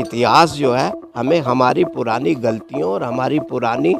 इतिहास जो है हमें हमारी पुरानी गलतियों और हमारी पुरानी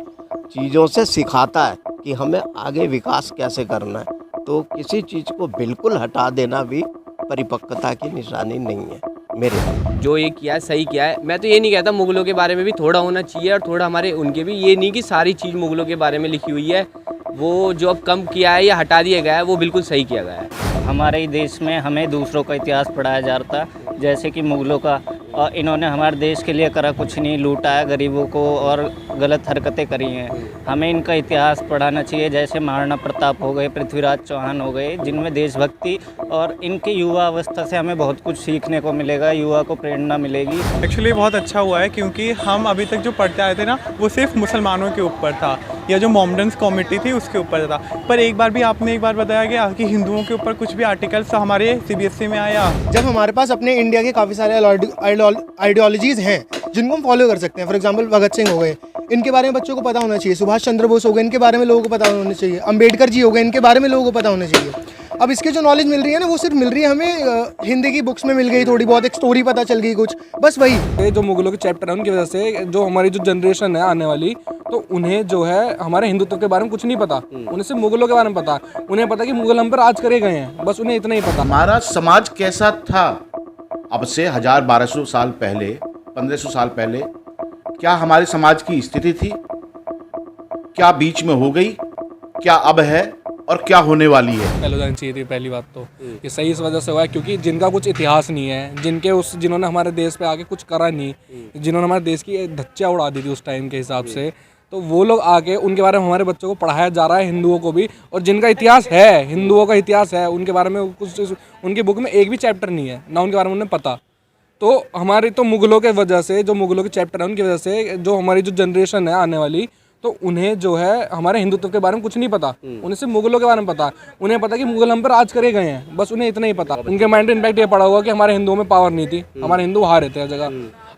चीज़ों से सिखाता है कि हमें आगे विकास कैसे करना है। तो किसी चीज़ को बिल्कुल हटा देना भी परिपक्वता की निशानी नहीं है मेरे लिए। जो ये किया है सही किया है। मैं तो ये नहीं कहता, मुगलों के बारे में भी थोड़ा होना चाहिए और थोड़ा हमारे उनके भी, ये नहीं कि सारी चीज़ मुगलों के बारे में लिखी हुई है। वो जो अब कम किया है या हटा दिया गया है वो बिल्कुल सही किया गया है। हमारे देश में हमें दूसरों का इतिहास पढ़ाया जाता, जैसे कि मुग़लों का। और इन्होंने हमारे देश के लिए करा कुछ नहीं, लूटा है गरीबों को और गलत हरकतें करी हैं। हमें इनका इतिहास पढ़ाना चाहिए, जैसे महाराणा प्रताप हो गए, पृथ्वीराज चौहान हो गए, जिनमें देशभक्ति और इनकी युवा अवस्था से हमें बहुत कुछ सीखने को मिलेगा, युवा को प्रेरणा मिलेगी। एक्चुअली बहुत अच्छा हुआ है, क्योंकि हम अभी तक जो पढ़ते आए थे ना, वो सिर्फ मुसलमानों के ऊपर था या जो मोमडन्स कमेटी थी उसके ऊपर था। पर एक बार भी आपने एक बार बताया गया कि हिंदुओं के ऊपर कुछ भी आर्टिकल्स हमारे CBSE में आया। जब हमारे पास अपने इंडिया के काफ़ी सारे आइडियोलॉजीज़ हैं जिनको हम फॉलो कर सकते हैं। फॉर एग्जांपल भगत सिंह हो गए, इनके बारे में बच्चों को पता होना चाहिए। सुभाष चंद्र बोस हो गए, इनके बारे में लोगों को पता होना चाहिए। अंबेडकर जी हो गए, इनके बारे में लोगों को पता होना चाहिए। अब इसके जो नॉलेज मिल रही है ना, वो सिर्फ मिल रही है हमें हिंदी की बुक्स में मिल गई, थोड़ी बहुत एक स्टोरी पता चल गई कुछ, बस वही। ये जो मुगलों के चैप्टर है उनकी वजह से जो हमारी जो जनरेशन है आने वाली, तो उन्हें जो है हमारे हिंदुत्व के बारे में कुछ नहीं पता। उन्हें सिर्फ मुगलों के बारे में पता। उन्हें पता कि मुगल हम पर राज करे गए हैं, बस उन्हें इतना ही पता। हमारा समाज कैसा था अब से 1000-1200 साल पहले, 1500 साल पहले, क्या हमारे समाज की स्थिति थी, क्या बीच में हो गई, क्या अब है और क्या होने वाली है। पहले जानी चाहिए थी पहली बात तो। ये सही इस वजह से हुआ है क्योंकि जिनका कुछ इतिहास नहीं है, जिन्होंने हमारे देश पे आके कुछ करा नहीं, जिन्होंने हमारे देश की धज्जियां उड़ा दी थी उस टाइम के हिसाब से, तो वो लोग आके उनके बारे में हमारे बच्चों को पढ़ाया जा रहा है, हिंदुओं को भी। और जिनका इतिहास है, हिंदुओं का इतिहास है, उनके बारे में कुछ उनकी बुक में एक भी चैप्टर नहीं है ना, उनके बारे में उन्हें पता। तो हमारी तो मुगलों के वजह से, जो मुगलों के चैप्टर है उनकी वजह से जो हमारी जो जनरेशन है आने वाली, तो उन्हें जो है हमारे हिंदुत्व के बारे में कुछ नहीं पता। उन्हें सिर्फ मुगलों के बारे में पता। उन्हें पता कि मुगल हम पर राज करे गए हैं, बस उन्हें इतना ही पता। उनके माइंड में इम्पैक्ट ये पड़ा हुआ कि हमारे हिंदुओं में पावर नहीं थी, हमारे हिंदू वहाँ रहते हैं जगह।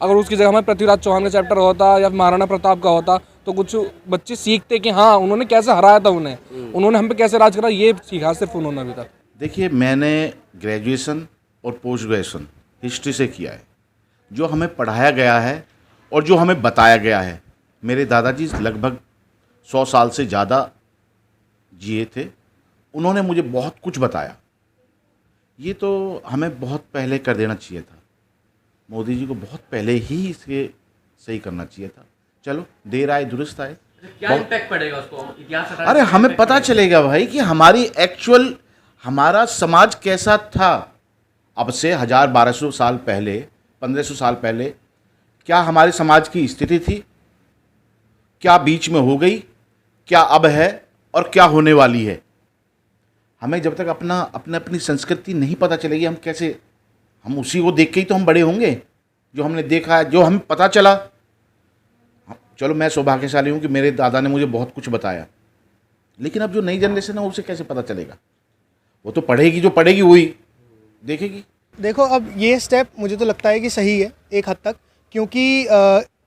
अगर उसकी जगह हमें पृथ्वीराज चौहान का चैप्टर होता या महाराणा प्रताप का होता, तो कुछ बच्चे सीखते कि हाँ उन्होंने कैसे हराया था, उन्होंने हम पे कैसे राज करा, ये सीखा सिर्फ उन्होंने अभी तक। देखिए, मैंने ग्रेजुएशन और पोस्ट ग्रेजुएशन हिस्ट्री से किया है। जो हमें पढ़ाया गया है और जो हमें बताया गया है, मेरे दादाजी लगभग 100 साल से ज़्यादा जिए थे, उन्होंने मुझे बहुत कुछ बताया। ये तो हमें बहुत पहले कर देना चाहिए था, मोदी जी को बहुत पहले ही इसके सही करना चाहिए था। चलो, देर आए दुरुस्त आए। क्या इम्पैक्ट पड़ेगा उसको इतिहास? अरे हमें पता चलेगा भाई कि हमारी एक्चुअल हमारा समाज कैसा था अब से 1000-1200 साल पहले, 1500 साल पहले, क्या हमारे समाज की स्थिति थी, क्या बीच में हो गई, क्या अब है और क्या होने वाली है। हमें जब तक अपनी संस्कृति नहीं पता चलेगी, हम उसी को देख के ही तो हम बड़े होंगे, जो हमने देखा है, जो हमें पता चला। चलो, मैं सौभाग्यशाली हूँ कि मेरे दादा ने मुझे बहुत कुछ बताया, लेकिन अब जो नई जनरेशन है उसे कैसे पता चलेगा? वो तो पढ़ेगी, जो पढ़ेगी वही देखेगी। देखो, अब ये स्टेप मुझे तो लगता है कि सही है एक हद तक, क्योंकि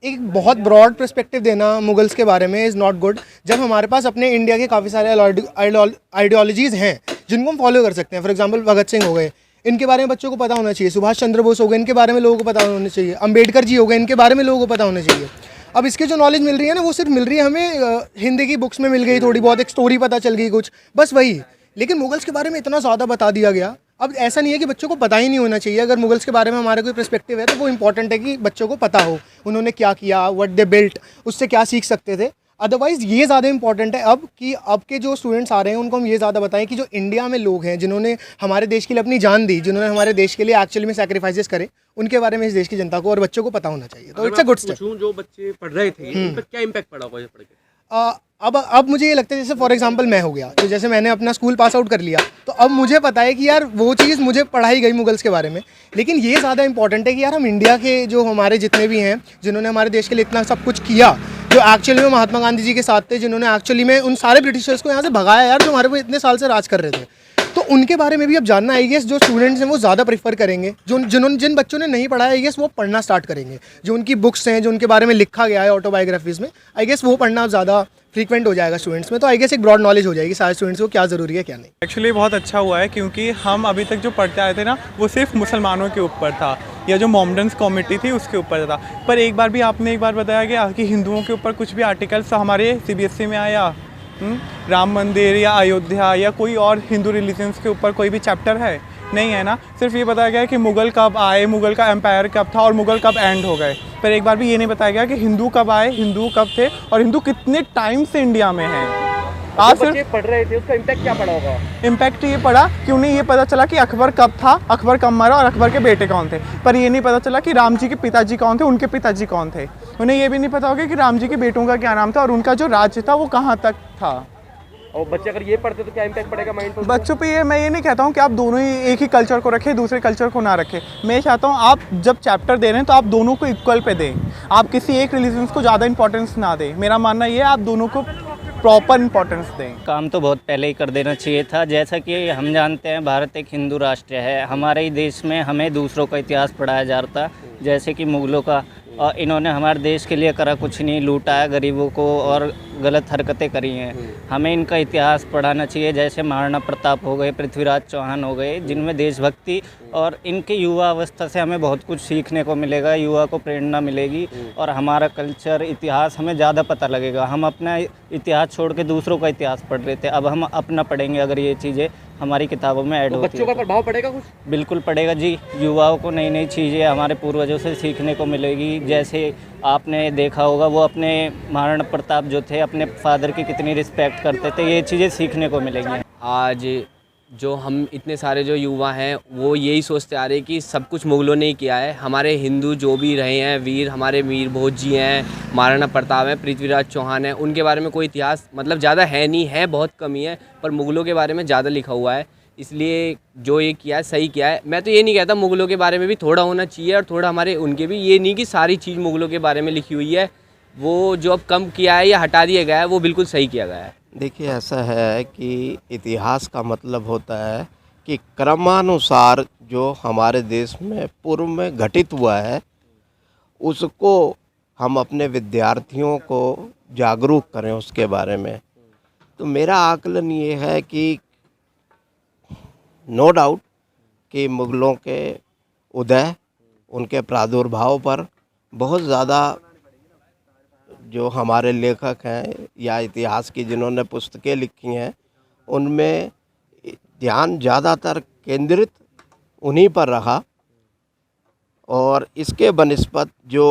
एक बहुत ब्रॉड पर्सपेक्टिव देना मुगल्स के बारे में इज़ नॉट गुड। जब हमारे पास अपने इंडिया के काफ़ी सारे आइडियोलॉजीज़ हैं जिनको हम फॉलो कर सकते हैं। फॉर एग्जांपल भगत सिंह हो गए, इनके बारे में बच्चों को पता होना चाहिए। सुभाष चंद्र बोस हो गए, इनके बारे में लोगों को पता होना चाहिए। अंबेडकर जी हो गए, इनके बारे में लोगों को पता होना चाहिए। अब इसके जो नॉलेज मिल रही है ना, वो सिर्फ मिल रही है हमें हिंदी की बुक्स में मिल गई, थोड़ी बहुत एक स्टोरी पता चल गई कुछ, बस वही। लेकिन मुगल्स के बारे में इतना ज़्यादा बता दिया गया, अब ऐसा नहीं है कि बच्चों को पता ही नहीं होना चाहिए। अगर मुगल्स के बारे में हमारा कोई पर्सपेक्टिव है तो वो इंपॉर्टेंट है कि बच्चों को पता हो उन्होंने क्या किया, व्हाट दे बिल्ट, उससे क्या सीख सकते थे। अदरवाइज़ ये ज़्यादा इंपॉर्टेंट है अब कि अब के जो स्टूडेंट्स आ रहे हैं उनको हम ये ज़्यादा बताएं कि जो इंडिया में लोग हैं जिन्होंने हमारे देश के लिए अपनी जान दी, जिन्होंने हमारे देश के लिए एक्चुअली में सैक्रिफाइसेस करे, उनके बारे में इस देश की जनता को और बच्चों को पता होना चाहिए। तो इट्स अ गुड स्टेप। जो बच्चे पढ़ रहे थे, इन पर क्या इम्पैक्ट पड़ा होगा पढ़ के? अब मुझे ये लगता है, जैसे फॉर एग्जांपल मैं हो गया, तो जैसे मैंने अपना स्कूल पास आउट कर लिया, तो अब मुझे पता है कि यार वो चीज़ मुझे पढ़ाई गई मुगल्स के बारे में। लेकिन ये ज़्यादा इंपॉर्टेंट है कि यार हम इंडिया के जो हमारे जितने भी हैं जिन्होंने हमारे देश के लिए इतना सब कुछ किया, जो एक्चुअली में महात्मा गांधी जी के साथ थे, जिन्होंने एक्चुअली में उन सारे ब्रिटिशर्स को यहाँ से भगाया यार, जो हमारे पे इतने साल से राज कर रहे थे, तो उनके बारे में भी अब जानना आई गेस जो स्टूडेंट्स हैं वो ज़्यादा प्रेफर करेंगे, जिन बच्चों ने नहीं पढ़ा है आई गेस वो पढ़ना स्टार्ट करेंगे। जो उनकी बुक्स हैं, जो उनके बारे में लिखा गया है ऑटोबायोग्राफीज़ में, आई गेस वो पढ़ना ज़्यादा फ्रीक्वेंट हो जाएगा स्टूडेंट्स में। तो आई गेस एक ब्रॉड नॉलेज हो जाएगी सारे स्टूडेंट्स को क्या ज़रूरी है क्या नहीं। एक्चुअली बहुत अच्छा हुआ है क्योंकि हम अभी तक जो पढ़ते आए थे ना वो सिर्फ मुसलमानों के ऊपर था या जो मोमडन्स कमेटी थी उसके ऊपर था। पर एक बार भी आपने एक बार बताया गया कि हिंदुओं के ऊपर कुछ भी आर्टिकल्स हमारे CBSE में आया, राम मंदिर या अयोध्या या कोई और हिंदू रिलीजन्स के ऊपर कोई भी चैप्टर है नहीं है ना। सिर्फ ये बताया गया कि मुग़ल कब आए, मुग़ल का एम्पायर कब था और मुग़ल कब एंड हो गए। पर एक बार भी ये नहीं बताया गया कि हिंदू कब आए, हिंदू कब थे और हिंदू कितने टाइम से इंडिया में हैं। आप सिर्फ पढ़ रहे थे, उसका इम्पैक्ट क्या पड़ा होगा? इम्पैक्ट ये पड़ा कि उन्हें ये पता चला कि अकबर कब था, अकबर कब मरा और अकबर के बेटे कौन थे। पर ये नहीं पता चला कि राम जी के पिताजी कौन थे, उनके पिताजी कौन थे। उन्हें ये भी नहीं पता होगा कि राम जी के बेटों का क्या नाम था और उनका जो राज्य था वो कहाँ तक था। और बच्चे अगर ये पढ़ते तो क्या इम्पैक्ट पड़ेगा माइंड पर? बच्चों पे ये मैं ये नहीं कहता हूँ कि आप दोनों ही एक ही कल्चर को रखें, दूसरे कल्चर को ना रखें। मैं चाहता हूँ आप जब चैप्टर दे रहे हैं तो आप दोनों को इक्वल पे दें, आप किसी एक रिलीजन को ज़्यादा इंपॉर्टेंस ना दें। मेरा मानना ये है आप दोनों को प्रॉपर इंपॉर्टेंस दें। काम तो बहुत पहले ही कर देना चाहिए था। जैसा कि हम जानते हैं भारत एक हिंदू राष्ट्र है, हमारे ही देश में हमें दूसरों का इतिहास पढ़ाया जाता, जैसे कि मुग़लों का। इन्होंने हमारे देश के लिए करा कुछ नहीं, लूटा है गरीबों को और गलत हरकतें करी हैं। हमें इनका इतिहास पढ़ाना चाहिए, जैसे महाराणा प्रताप हो गए, पृथ्वीराज चौहान हो गए, जिनमें देशभक्ति और इनके युवा अवस्था से हमें बहुत कुछ सीखने को मिलेगा, युवा को प्रेरणा मिलेगी और हमारा कल्चर इतिहास हमें ज़्यादा पता लगेगा। हम अपना इतिहास छोड़ के दूसरों का इतिहास पढ़ रहे थे, अब हम अपना पढ़ेंगे अगर ये चीज़ें हमारी किताबों में ऐड होती है। बच्चों का प्रभाव पड़ेगा कुछ? बिल्कुल पड़ेगा जी। युवाओं को नई नई चीज़ें हमारे पूर्वजों से सीखने को मिलेगी। जैसे आपने देखा होगा वो अपने महाराणा प्रताप जो थे अपने फादर की कितनी रिस्पेक्ट करते थे, ये चीज़ें सीखने को मिलेंगी। आज जो हम इतने सारे जो युवा हैं वो यही सोचते आ रहे हैं कि सब कुछ मुग़लों ने ही किया है। हमारे हिंदू जो भी रहे हैं वीर, हमारे वीर भोज जी हैं, महाराणा प्रताप हैं, पृथ्वीराज चौहान हैं, उनके बारे में कोई इतिहास मतलब ज़्यादा है नहीं है, बहुत कमी है। पर मुग़लों के बारे में ज़्यादा लिखा हुआ है, इसलिए जो ये किया है सही किया है। मैं तो ये नहीं कहता, मुग़लों के बारे में भी थोड़ा होना चाहिए और थोड़ा हमारे उनके भी, ये नहीं कि सारी चीज़ मुग़लों के बारे में लिखी हुई है। वो जो अब कम किया है या हटा दिया गया है वो बिल्कुल सही किया गया है। देखिए ऐसा है कि इतिहास का मतलब होता है कि क्रमानुसार जो हमारे देश में पूर्व में घटित हुआ है उसको हम अपने विद्यार्थियों को जागरूक करें उसके बारे में। तो मेरा आकलन ये है कि नो डाउट कि मुग़लों के उदय, उनके प्रादुर्भाव पर बहुत ज़्यादा जो हमारे लेखक हैं या इतिहास की जिन्होंने पुस्तकें लिखी हैं उनमें ध्यान ज़्यादातर केंद्रित उन्हीं पर रहा और इसके बनिस्बत जो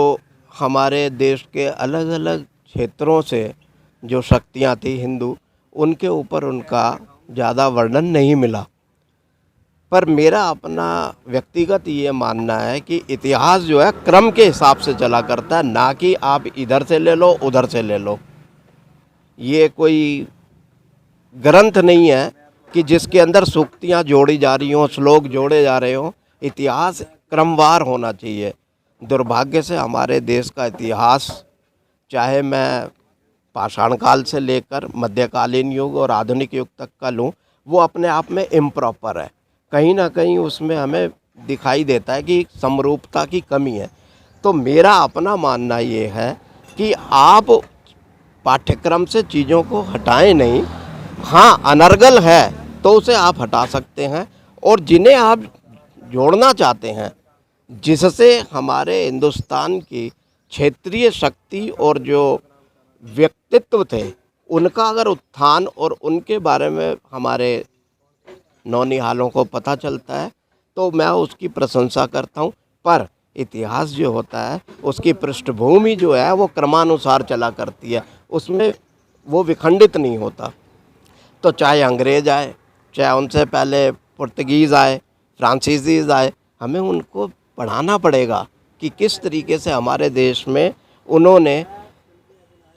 हमारे देश के अलग अलग क्षेत्रों से जो शक्तियाँ थी हिंदू, उनके ऊपर उनका ज़्यादा वर्णन नहीं मिला। पर मेरा अपना व्यक्तिगत ये मानना है कि इतिहास जो है क्रम के हिसाब से चला करता है, ना कि आप इधर से ले लो उधर से ले लो। ये कोई ग्रंथ नहीं है कि जिसके अंदर सूक्तियाँ जोड़ी जा रही हों, श्लोक जोड़े जा रहे हों। इतिहास क्रमवार होना चाहिए। दुर्भाग्य से हमारे देश का इतिहास, चाहे मैं पाषाण काल से लेकर मध्यकालीन युग और आधुनिक युग तक का लूँ, वो अपने आप में इम्प्रॉपर है। कहीं ना कहीं उसमें हमें दिखाई देता है कि समरूपता की कमी है। तो मेरा अपना मानना ये है कि आप पाठ्यक्रम से चीज़ों को हटाएं नहीं। हाँ, अनर्गल है तो उसे आप हटा सकते हैं और जिन्हें आप जोड़ना चाहते हैं, जिससे हमारे हिंदुस्तान की क्षेत्रीय शक्ति और जो व्यक्तित्व थे उनका अगर उत्थान और उनके बारे में हमारे नौनिहालों को पता चलता है तो मैं उसकी प्रशंसा करता हूँ। पर इतिहास जो होता है उसकी पृष्ठभूमि जो है वो क्रमानुसार चला करती है, उसमें वो विखंडित नहीं होता। तो चाहे अंग्रेज़ आए, चाहे उनसे पहले पुर्तगीज़ आए, फ्रांसीसीज़ आए, हमें उनको पढ़ाना पड़ेगा कि किस तरीके से हमारे देश में उन्होंने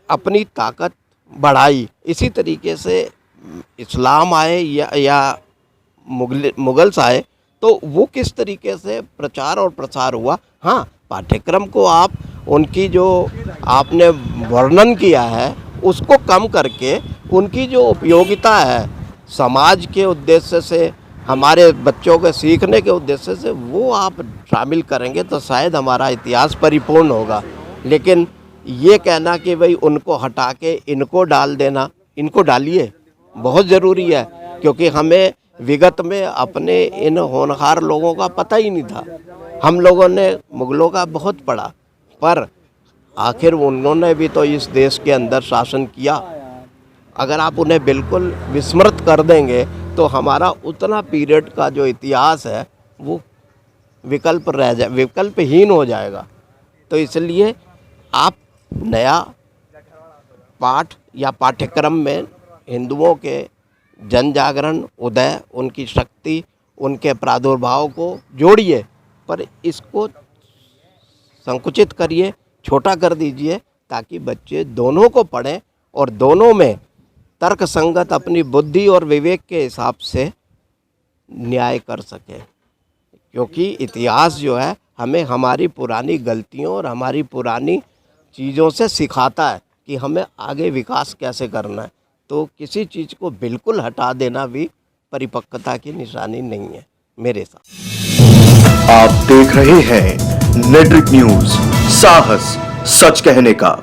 अपनी ताकत बढ़ाई। इसी तरीके से इस्लाम आए या मुगल्स आए तो वो किस तरीके से प्रचार और प्रसार हुआ। हाँ, पाठ्यक्रम को आप उनकी जो आपने वर्णन किया है उसको कम करके उनकी जो उपयोगिता है समाज के उद्देश्य से हमारे बच्चों के सीखने के उद्देश्य से वो आप शामिल करेंगे तो शायद हमारा इतिहास परिपूर्ण होगा। लेकिन ये कहना कि भाई उनको हटा के इनको डाल देना, इनको डालिए, बहुत ज़रूरी है, क्योंकि हमें विगत में अपने इन होनहार लोगों का पता ही नहीं था। हम लोगों ने मुग़लों का बहुत पढ़ा, पर आखिर उन्होंने भी तो इस देश के अंदर शासन किया। अगर आप उन्हें बिल्कुल विस्मृत कर देंगे तो हमारा उतना पीरियड का जो इतिहास है वो विकल्पहीन हो जाएगा। तो इसलिए आप नया पाठ या पाठ्यक्रम में हिंदुओं के जन जागरण, उदय, उनकी शक्ति, उनके प्रादुर्भाव को जोड़िए, पर इसको संकुचित करिए, छोटा कर दीजिए, ताकि बच्चे दोनों को पढ़ें और दोनों में तर्क संगत अपनी बुद्धि और विवेक के हिसाब से न्याय कर सकें। क्योंकि इतिहास जो है हमें हमारी पुरानी गलतियों और हमारी पुरानी चीज़ों से सिखाता है कि हमें आगे विकास कैसे करना है। तो किसी चीज़ को बिल्कुल हटा देना भी परिपक्वता की निशानी नहीं है मेरे साथ। आप देख रहे हैं नेट्रिक न्यूज, साहस सच कहने का।